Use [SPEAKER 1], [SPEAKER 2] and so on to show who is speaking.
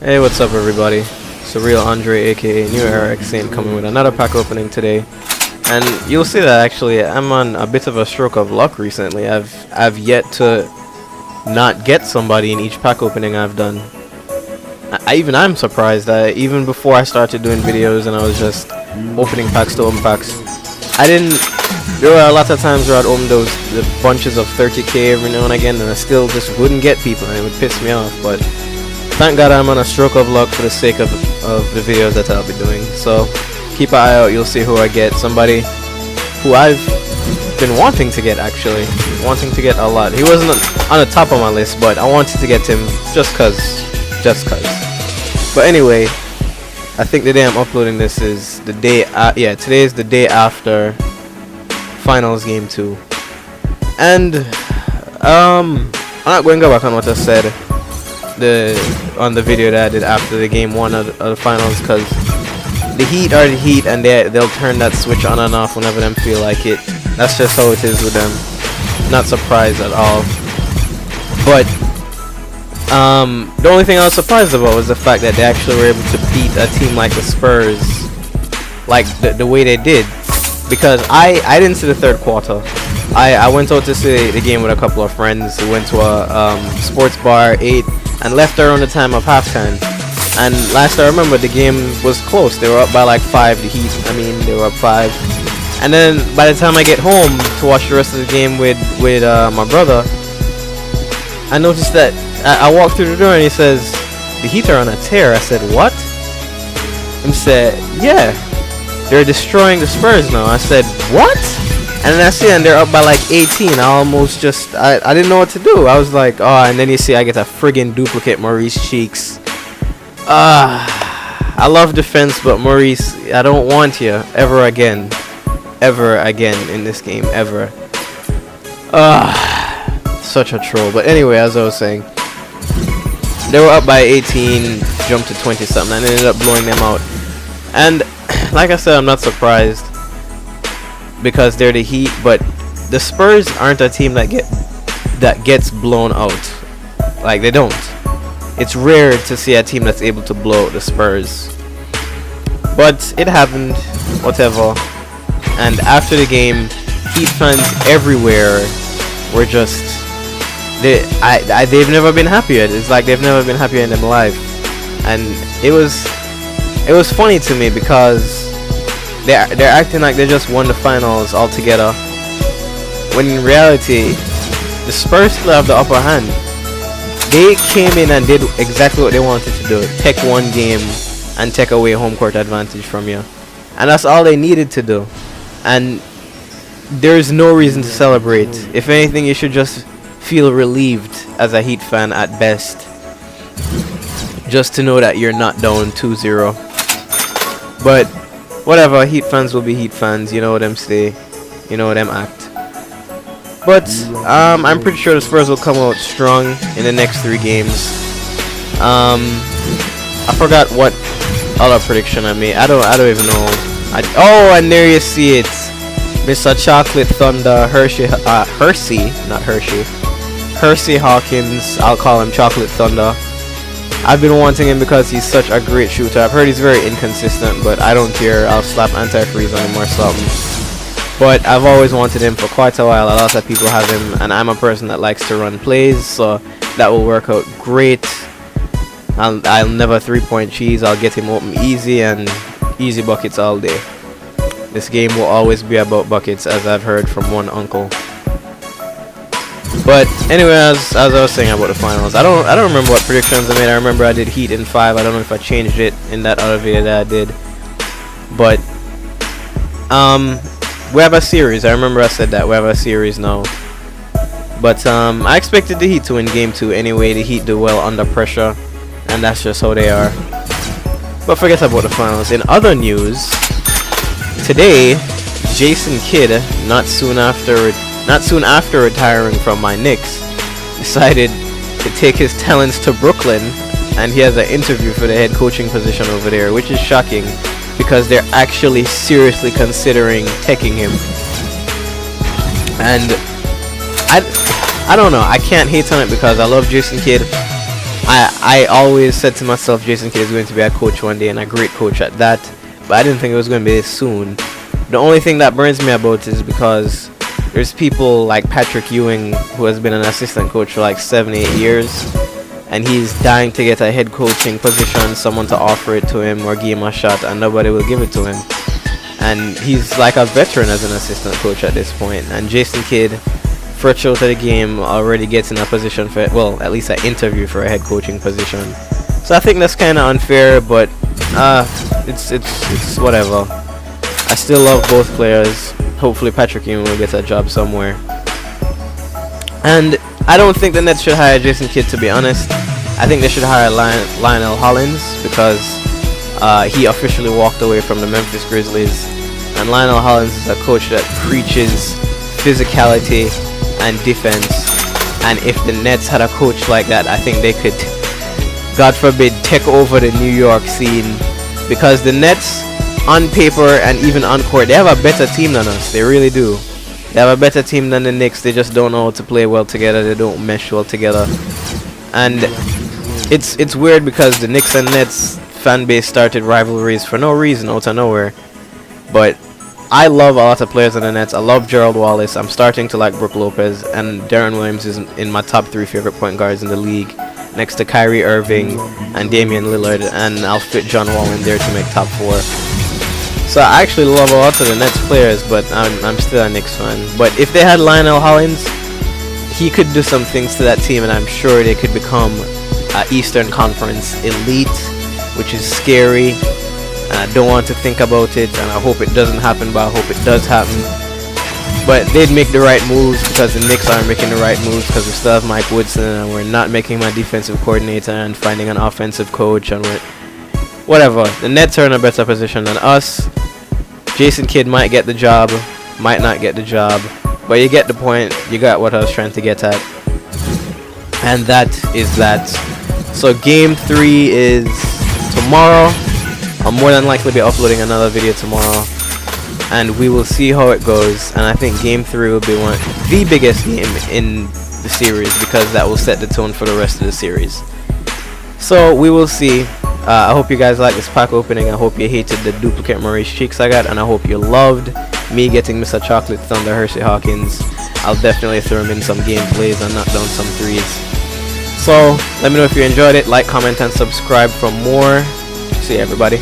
[SPEAKER 1] Hey, what's up everybody? Surreal Andre aka New Era Saint coming with another pack opening today. And you'll see that actually I'm on a bit of a stroke of luck recently. I've yet to not get somebody in each pack opening I've done. I'm surprised that even before I started doing videos and I was just opening packs to open packs, there were a lot of times where I'd open the bunches of 30k every now and again and I still just wouldn't get people and it would piss me off. But thank God I'm on a stroke of luck for the sake of the videos that I'll be doing. So keep an eye out, you'll see who I get. Somebody who I've been wanting to get, actually. Wanting to get a lot. He wasn't on the top of my list, but I wanted to get him just cause. But anyway, I think the day I'm uploading this is the day, today is the day after Finals Game 2. And, I'm not going to go back on what I said on the video that I did after the game 1 of the finals, because the Heat are the Heat and they'll turn that switch on and off whenever them feel like it. That's just how it is with them. Not surprised at all. But the only thing I was surprised about was the fact that they actually were able to beat a team like the Spurs like the way they did, because I didn't see the third quarter. I went out to see the game with a couple of friends who went to a sports bar, ate, and left around the time of halftime. And last I remember, the game was close. They were up by like 5. The Heat, they were up 5. And then by the time I get home to watch the rest of the game with my brother, I noticed that I walked through the door and he says, "The Heat are on a tear." I said, "What?" He said, "Yeah, they're destroying the Spurs now." I said, "What?" And then I see and they're up by like 18. I didn't know what to do. I was like, oh, and then you see I get a friggin' duplicate Maurice Cheeks. I love defense, but Maurice, I don't want you ever again in this game, ever. Such a troll. But anyway, as I was saying, they were up by 18, jumped to 20 something, and ended up blowing them out. And like I said, I'm not surprised, because they're the Heat, but the Spurs aren't a team that gets blown out. Like, they don't. It's rare to see a team that's able to blow out the Spurs. But it happened, whatever. And after the game, Heat fans everywhere were just they've never been happier. It's like they've never been happier in their life. And it was funny to me because they're acting like they just won the finals altogether, when in reality the Spurs still have the upper hand. They came in and did exactly what they wanted to do: take one game and take away home court advantage from you, and that's all they needed to do. And there's no reason to celebrate. If anything, you should just feel relieved as a Heat fan at best, just to know that you're not down 2-0. But whatever, Heat fans will be Heat fans. You know them say, you know them act. But I'm pretty sure the Spurs will come out strong in the next 3 games. I forgot what other prediction I made. I don't even know. Oh, and there you see it, Mr. Chocolate Thundah, Hersey Hawkins. I'll call him Chocolate Thundah. I've been wanting him because he's such a great shooter. I've heard he's very inconsistent, but I don't care. I'll slap antifreeze on him or something. But I've always wanted him for quite a while. A lot of people have him, and I'm a person that likes to run plays, so that will work out great. I'll never 3-point cheese. I'll get him open easy, and easy buckets all day. This game will always be about buckets, as I've heard from one uncle. But anyway, as I was saying about the finals, I don't remember what predictions I made. I remember I did Heat in 5. I don't know if I changed it in that other video that I did. But we have a series. I remember I said that we have a series now. But I expected the Heat to win game 2 anyway. The Heat do well under pressure, and that's just how they are. But forget about the finals. In other news, today, Jason Kidd, not soon after retiring from my Knicks, decided to take his talents to Brooklyn, and he has an interview for the head coaching position over there, which is shocking because they're actually seriously considering taking him. And I don't know, I can't hate on it because I love Jason Kidd. I always said to myself, Jason Kidd is going to be a coach one day, and a great coach at that. But I didn't think it was going to be this soon. The only thing that burns me about it is because there's people like Patrick Ewing, who has been an assistant coach for like 7-8 years, and he's dying to get a head coaching position, someone to offer it to him or give him a shot, and nobody will give it to him. And he's like a veteran as an assistant coach at this point. And Jason Kidd, fresh out of the game, already gets in a position for, well, at least an interview for a head coaching position. So I think that's kind of unfair, but it's whatever. I still love both players. Hopefully Patrick Ewing will get a job somewhere. And I don't think the Nets should hire Jason Kidd, to be honest. I think they should hire Lionel Hollins, because he officially walked away from the Memphis Grizzlies. And Lionel Hollins is a coach that preaches physicality and defense. And if the Nets had a coach like that, I think they could, God forbid, take over the New York scene. Because the Nets, on paper and even on court, they have a better team than us. They really do. They have a better team than the Knicks. They just don't know how to play well together. They don't mesh well together. And it's weird because the Knicks and Nets fan base started rivalries for no reason, out of nowhere. But I love a lot of players on the Nets. I love Gerald Wallace. I'm starting to like Brook Lopez, and Deron Williams is in my top 3 favorite point guards in the league, next to Kyrie Irving and Damian Lillard, and I'll fit John Wall in there to make top 4. So I actually love a lot of the Nets players, but I'm still a Knicks fan. But if they had Lionel Hollins, he could do some things to that team, and I'm sure they could become Eastern Conference elite, which is scary. I don't want to think about it, and I hope it doesn't happen, but I hope it does happen. But they'd make the right moves, because the Knicks aren't making the right moves, because we still have Mike Woodson, and we're not making my defensive coordinator and finding an offensive coach, and we're whatever. The Nets are in a better position than us. Jason Kidd might get the job, might not get the job, but you get the point. You got what I was trying to get at, and that is that. So game 3 is tomorrow. I'll more than likely be uploading another video tomorrow, and we will see how it goes. And I think game 3 will be the biggest game in the series, because that will set the tone for the rest of the series. So we will see. I hope you guys like this pack opening. I hope you hated the duplicate Maurice Cheeks I got, and I hope you loved me getting Mr. Chocolate Thundah Hersey Hawkins. I'll definitely throw him in some gameplays and knock down some threes. So let me know if you enjoyed it. Like, comment, and subscribe for more. See you, everybody.